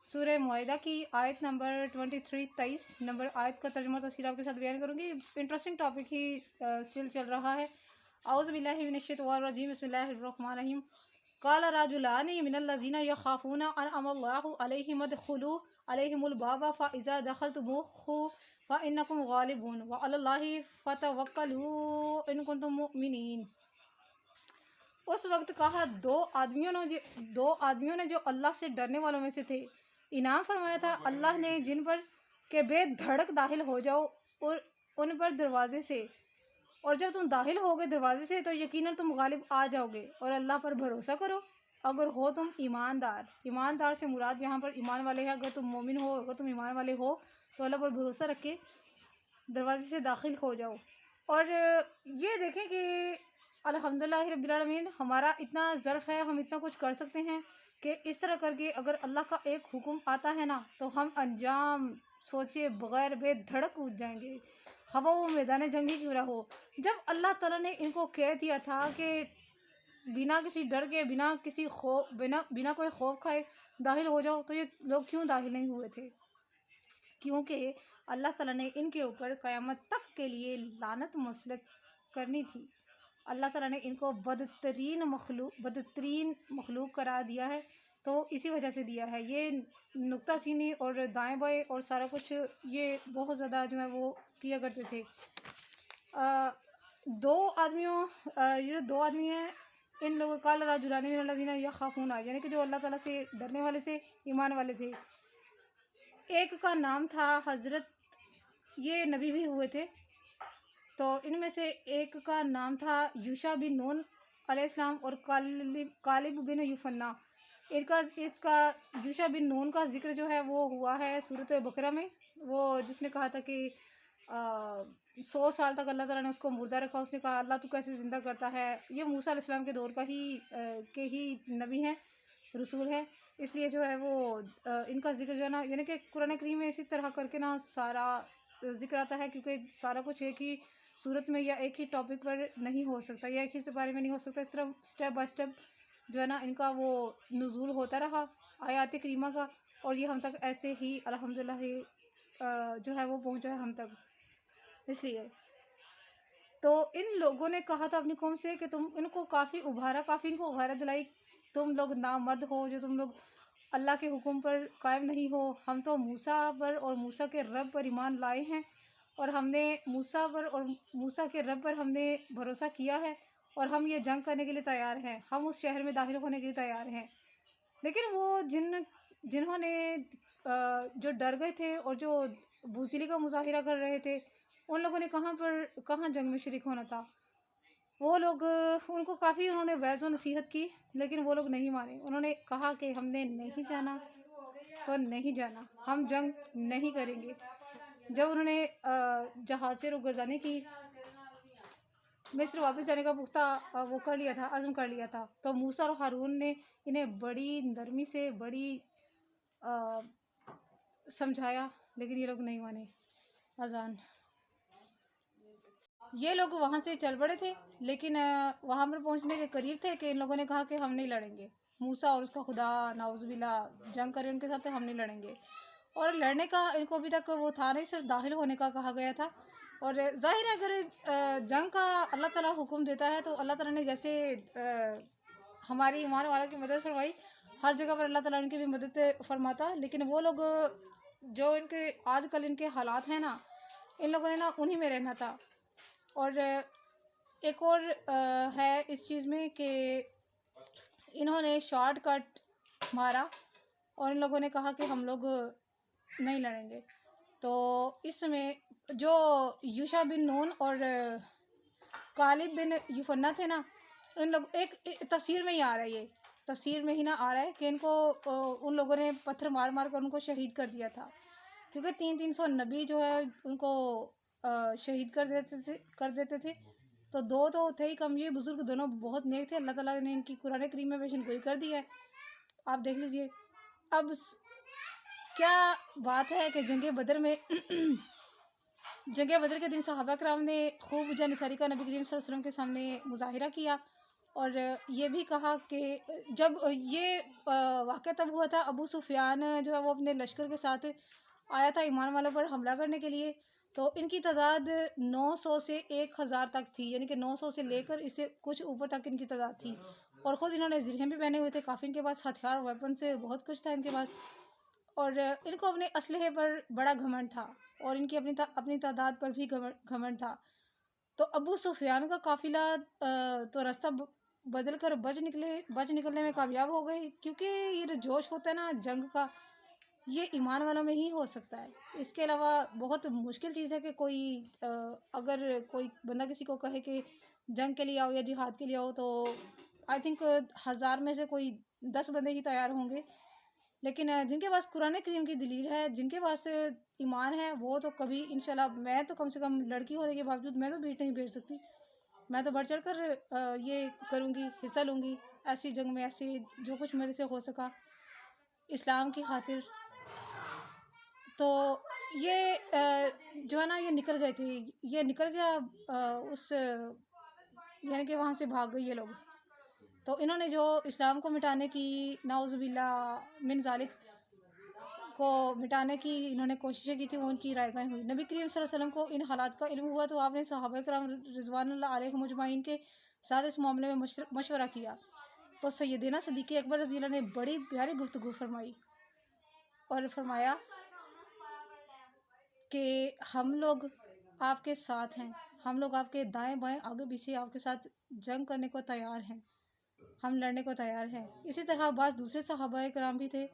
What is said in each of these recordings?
سورہ معاہدہ کی آیت نمبر 23 نمبر آیت کا ترجمہ تفسیر آپ کے ساتھ بیان کروں گی۔ انٹرسٹنگ ٹاپک ہی اسٹل چل رہا ہے۔ اعوذ باللہ من الشیطان الرجیم، بسم اللہ الرحمن الرحیم۔ قال رجلان من الذین یخافون انعم اللہ علیہم ادخلوا علیہم الباب فاذا دخلتموہ فانکم غالبون وعلی اللہ فتوکلوا ان کنتم مؤمنین۔ اس وقت کہا دو آدمیوں نے جو اللہ سے ڈرنے والوں میں سے تھے، انعام فرمایا تھا اللہ نے جن پر کہ بے دھڑک داخل ہو جاؤ اور ان پر دروازے سے، اور جب تم داخل ہوگے دروازے سے تو یقیناً تم غالب آ جاؤ گے، اور اللہ پر بھروسہ کرو اگر ہو تم ایماندار سے مراد یہاں پر ایمان والے ہیں۔ اگر تم مومن ہو، اگر تم ایمان والے ہو تو اللہ پر بھروسہ رکھ کے دروازے سے داخل ہو جاؤ۔ اور یہ دیکھیں کہ الحمدللہ رب العالمین ہمارا اتنا ظرف ہے، ہم اتنا کچھ کر سکتے ہیں کہ اس طرح کر کے اگر اللہ کا ایک حکم آتا ہے نا تو ہم انجام سوچے بغیر بے دھڑک کود جائیں گے، ہوا وہ میدان جنگی کیوں نہ ہو۔ جب اللہ تعالیٰ نے ان کو کہہ دیا تھا کہ بنا کسی ڈر کے، بنا کوئی خوف کھائے داخل ہو جاؤ، تو یہ لوگ کیوں داخل نہیں ہوئے تھے؟ کیونکہ اللہ تعالیٰ نے ان کے اوپر قیامت تک کے لیے لعنت مسلط کرنی تھی۔ اللہ تعالیٰ نے ان کو بدترین مخلوق قرار دیا ہے، تو اسی وجہ سے دیا ہے۔ یہ نکتہ چینی اور دائیں بائیں اور سارا کچھ یہ بہت زیادہ جو ہے وہ کیا کرتے تھے۔ یہ جو دو آدمی ہیں، ان لوگوں قال رجلان من الذین یخافون، یعنی کہ جو اللہ تعالیٰ سے ڈرنے والے تھے، ایمان والے تھے۔ ایک کا نام تھا حضرت، یہ نبی بھی ہوئے تھے، تو ان میں سے ایک کا نام تھا یوشع بن نون علیہ السلام اور کالب بن یوفنا۔ اس کا یوشع بن نون کا ذکر جو ہے وہ ہوا ہے سورۃ بقرہ میں، وہ جس نے کہا تھا کہ 100 سال تک اللہ تعالیٰ نے اس کو مردہ رکھا، اس نے کہا اللہ تو کیسے زندہ کرتا ہے۔ یہ موسیٰ علیہ السلام کے دور کا ہی نبی ہیں، رسول ہے، اس لیے جو ہے وہ ان کا ذکر جو ہے نا، یعنی کہ قرآن کریم میں اسی طرح کر کے نا سارا ذکر آتا ہے، کیونکہ سارا کچھ ایک ہی صورت میں یا ایک ہی ٹاپک پر نہیں ہو سکتا، یا ایک ہی سے بارے میں نہیں ہو سکتا۔ اس طرح سٹیپ بائی سٹیپ جو ہے نا ان کا وہ نزول ہوتا رہا آیات کریمہ کا، اور یہ ہم تک ایسے ہی الحمدللہ جو ہے وہ پہنچا ہے ہم تک۔ اس لیے تو ان لوگوں نے کہا تھا اپنی قوم سے کہ تم ان کو کافی ابھارا، کافی ان کو غیرت دلائی، تم لوگ نامرد ہو جو تم لوگ اللہ کے حکم پر قائم نہیں ہو۔ ہم تو موسیٰ پر اور موسیٰ کے رب پر ایمان لائے ہیں، اور ہم نے موسیٰ پر اور موسیٰ کے رب پر ہم نے بھروسہ کیا ہے، اور ہم یہ جنگ کرنے کے لیے تیار ہیں، ہم اس شہر میں داخل ہونے کے لیے تیار ہیں۔ لیکن وہ جنہوں نے جو ڈر گئے تھے اور جو بزدلی کا مظاہرہ کر رہے تھے، ان لوگوں نے کہاں جنگ میں شریک ہونا تھا۔ وہ لوگ ان کو کافی انہوں نے وعظ و نصیحت کی، لیکن وہ لوگ نہیں مانے۔ انہوں نے کہا کہ ہم نے نہیں جانا تو نہیں جانا، ہم جنگ نہیں کریں گے۔ جب انہوں نے جہاز سے رخگردانی کی، مصر واپس جانے کا پختہ وہ کر لیا تھا، عزم کر لیا تھا، تو موسیٰ اور ہارون نے انہیں بڑی نرمی سے بڑی سمجھایا، لیکن یہ لوگ نہیں مانے۔ اذان یہ لوگ وہاں سے چل پڑے تھے، لیکن وہاں پر پہنچنے کے قریب تھے کہ ان لوگوں نے کہا کہ ہم نہیں لڑیں گے، موسیٰ اور اس کا خدا نعوذ باللہ جنگ کرے ان کے ساتھ، ہم نہیں لڑیں گے۔ اور لڑنے کا ان کو ابھی تک وہ تھا نہیں، صرف داخل ہونے کا کہا گیا تھا۔ اور ظاہر ہے اگر جنگ کا اللہ تعالیٰ حکم دیتا ہے تو اللہ تعالیٰ نے جیسے ہماری ایمان والوں کی مدد فرمائی، ہر جگہ پر اللہ تعالیٰ ان کی بھی مدد فرماتا۔ لیکن وہ لوگ جو ان کے آج کل ان کے حالات ہیں نا، ان لوگوں نے نا انہی میں رہنا تھا۔ اور ایک اور ہے اس چیز میں کہ انہوں نے شارٹ کٹ مارا اور ان لوگوں نے کہا کہ ہم لوگ نہیں لڑیں گے۔ تو اس میں جو یوشع بن نون اور کالب بن یوفنا تھے نا، ان لوگ ایک تفسیر میں ہی آ رہا ہے، یہ تفسیر میں ہی نہ آ رہا ہے کہ ان کو ان لوگوں نے پتھر مار مار کر ان کو شہید کر دیا تھا، کیونکہ 300 نبی جو ہے ان کو شہید کر دیتے تھے، تو دو تو تھے ہی کم، یہ بزرگ دونوں بہت نیک تھے، اللہ تعالیٰ نے ان کی قرآن کریم میں پیشن گوئی کر دی ہے، آپ دیکھ لیجئے۔ اب کیا بات ہے کہ جنگ بدر کے دن صحابہ کرام نے خوب جانصاری کا نبی کریم صلی اللہ علیہ وسلم کے سامنے مظاہرہ کیا، اور یہ بھی کہا کہ جب یہ واقعہ تب ہوا تھا، ابو سفیان جو ہے وہ اپنے لشکر کے ساتھ آیا تھا ایمان والوں پر حملہ کرنے کے لیے، تو ان کی تعداد 900 سے 1000 تک تھی، یعنی کہ 900 سے لے کر اس سے کچھ اوپر تک ان کی تعداد تھی، اور خود انہوں نے زرہیں بھی پہنے ہوئے تھے، کافی ان کے پاس ہتھیار ویپن سے بہت کچھ تھا ان کے پاس، اور ان کو اپنے اسلحے پر بڑا گھمنڈ تھا، اور ان کی اپنی تعداد پر بھی گھمنڈ تھا۔ تو ابو سفیان کا قافلہ تو راستہ بدل کر بچ نکلنے میں کامیاب ہو گئے، کیونکہ یہ جو جوش ہوتا ہے نا جنگ کا، یہ ایمان والوں میں ہی ہو سکتا ہے۔ اس کے علاوہ بہت مشکل چیز ہے کہ کوئی اگر کوئی بندہ کسی کو کہے کہ جنگ کے لیے آؤ یا جہاد کے لیے آؤ، تو آئی تھنک 1000 میں سے کوئی 10 بندے ہی تیار ہوں گے، لیکن جن کے پاس قرآن کریم کی دلیل ہے، جن کے پاس ایمان ہے، وہ تو کبھی انشاءاللہ، میں تو کم سے کم لڑکی ہونے کے باوجود میں تو بیٹ نہیں بھیج سکتی، میں تو بڑھ چڑھ کر یہ کروں گی، حصہ لوں گی ایسی جنگ میں، ایسی جو کچھ میرے سے ہو سکا اسلام کی خاطر۔ تو یہ جو ہے نا یہ نکل گئے تھے، یہ نکل گیا اس یعنی کہ وہاں سے بھاگ گئے یہ لوگ، تو انہوں نے جو اسلام کو مٹانے کی، نعوذ باللہ من ذالک کو مٹانے کی انہوں نے کوششیں کی تھی، وہ ان کی رائے گاہیں ہوئی۔ نبی کریم صلی اللہ علیہ وسلم کو ان حالات کا علم ہوا تو آپ نے صحابہ کرام رضوان اللہ علیہم اجمعین کے ساتھ اس معاملے میں مشورہ کیا، تو سیدنا صدیق اکبر رضی اللہ نے بڑی پیاری گفتگو فرمائی اور فرمایا کہ ہم لوگ آپ کے ساتھ ہیں، ہم لوگ آپ کے دائیں بائیں آگے پیچھے آپ کے ساتھ جنگ کرنے کو تیار ہیں، ہم لڑنے کو تیار ہیں۔ اسی طرح بعض دوسرے صحابہ کرام بھی تھے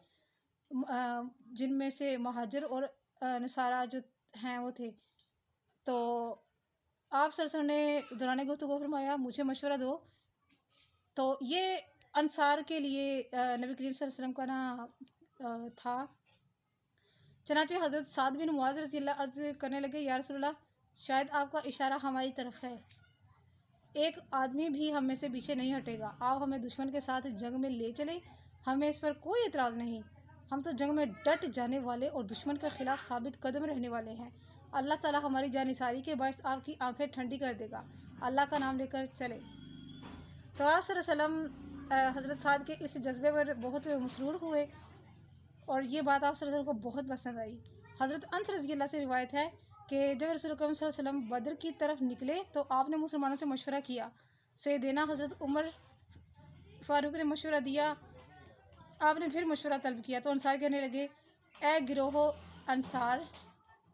جن میں سے مہاجر اور نصارہ جو ہیں وہ تھے، تو آپ صلی اللہ علیہ وسلم نے دوران گفتگو فرمایا مجھے مشورہ دو، تو یہ انصار کے لیے نبی کریم صلی اللہ علیہ وسلم کا نا تھا۔ چنانچہ حضرت سعد بن معاذ رضی اللہ عرض کرنے لگے یا رسول اللہ، شاید آپ کا اشارہ ہماری طرف ہے، ایک آدمی بھی ہم میں سے پیچھے نہیں ہٹے گا، آپ ہمیں دشمن کے ساتھ جنگ میں لے چلے، ہمیں اس پر کوئی اعتراض نہیں، ہم تو جنگ میں ڈٹ جانے والے اور دشمن کے خلاف ثابت قدم رہنے والے ہیں، اللہ تعالیٰ ہماری جانثاری کے باعث آپ کی آنکھیں ٹھنڈی کر دے گا، اللہ کا نام لے کر چلے۔ تو آپ صلی اللہ علیہ وسلم حضرت سعد کے اس جذبے پر بہت مسرور ہوئے، اور یہ بات آپ صلی اللہ علیہ وسلم کو بہت پسند آئی۔ حضرت انس رضی اللہ سے روایت ہے کہ جب رسول اللہ صلی اللہ علیہ وسلم بدر کی طرف نکلے تو آپ نے مسلمانوں سے مشورہ کیا، سیدنا حضرت عمر فاروق نے مشورہ دیا، آپ نے پھر مشورہ طلب کیا، تو انصار کہنے لگے اے گروہ انصار،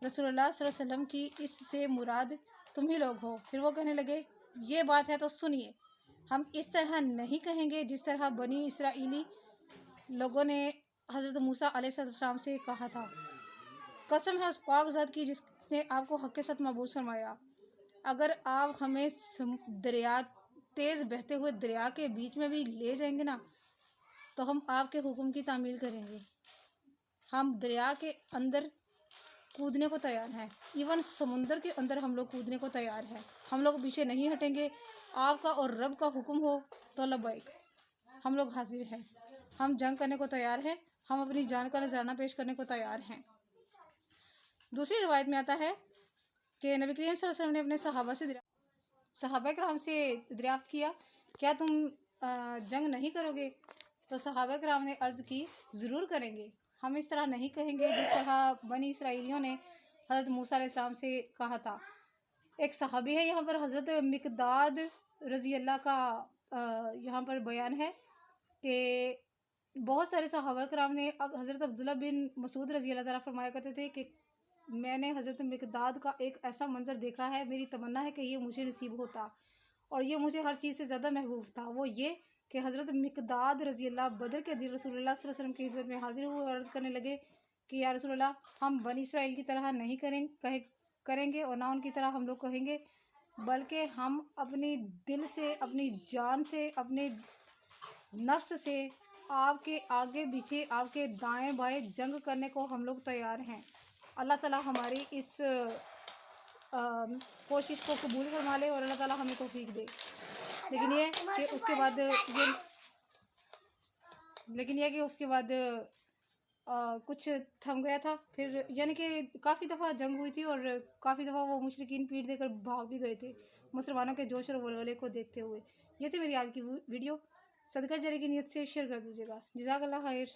رسول اللہ صلی اللہ علیہ وسلم کی اس سے مراد تم ہی لوگ ہو۔ پھر وہ کہنے لگے یہ بات ہے تو سنیے، ہم اس طرح نہیں کہیں گے جس طرح بنی اسرائیلی لوگوں نے حضرت موسیٰ علیہ السلام سے کہا تھا، قسم ہے اس پاک ذات کی جس نے آپ کو حق کے ساتھ مبعوث فرمایا، اگر آپ ہمیں تیز بہتے ہوئے دریا کے بیچ میں بھی لے جائیں گے نا تو ہم آپ کے حکم کی تعمیل کریں گے، ہم دریا کے اندر کودنے کو تیار ہیں، ایون سمندر کے اندر ہم لوگ کودنے کو تیار ہیں، ہم لوگ پیچھے نہیں ہٹیں گے، آپ کا اور رب کا حکم ہو تو لبیک، ہم لوگ حاضر ہیں، ہم جنگ کرنے کو تیار ہیں، ہم اپنی جان کا نذرانہ پیش کرنے کو تیار ہیں۔ دوسری روایت میں آتا ہے کہ نبی کریم صلی اللہ علیہ وسلم نے اپنے صحابہ کرام سے دریافت کیا کیا تم جنگ نہیں کرو گے؟ تو صحابہ کرام نے عرض کی ضرور کریں گے، ہم اس طرح نہیں کہیں گے جس طرح بنی اسرائیلیوں نے حضرت موسیٰ علیہ السلام سے کہا تھا۔ ایک صحابی ہے یہاں پر حضرت مقداد رضی اللہ کا یہاں پر بیان ہے کہ بہت سارے صحابہ کرام نے اب حضرت عبداللہ بن مسعود رضی اللہ تعالیٰ فرمایا کرتے تھے کہ میں نے حضرت مقداد کا ایک ایسا منظر دیکھا ہے، میری تمنا ہے کہ یہ مجھے نصیب ہوتا، اور یہ مجھے ہر چیز سے زیادہ محبوب تھا، وہ یہ کہ حضرت مقداد رضی اللہ بدر کے دن رسول اللہ صلی اللہ علیہ وسلم کی خدمت میں حاضر ہوئے اور عرض کرنے لگے کہ یا رسول اللہ، ہم بنی اسرائیل کی طرح نہیں کریں گے اور نہ ان کی طرح ہم لوگ کہیں گے، بلکہ ہم اپنی دل سے، اپنی جان سے، اپنے نفس سے آپ کے آگے پیچھے، آپ کے دائیں بائیں جنگ کرنے کو ہم لوگ تیار ہیں۔ اللہ تعالیٰ ہماری اس کوشش کو قبول فرما لے اور اللہ تعالیٰ ہمیں توفیق دے۔ لیکن یہ کہ اس کے بعد کچھ تھم گیا تھا، پھر یعنی کہ کافی دفعہ جنگ ہوئی تھی اور کافی دفعہ وہ مشرکین پیٹ دے کر بھاگ بھی گئے تھے مسلمانوں کے جوش اور ولولے کو دیکھتے ہوئے، یہ تھی میری آج کی ویڈیو. صدقہ جاری کی نیت سے شیئر کر دیجیے گا. جزاک اللہ خیر.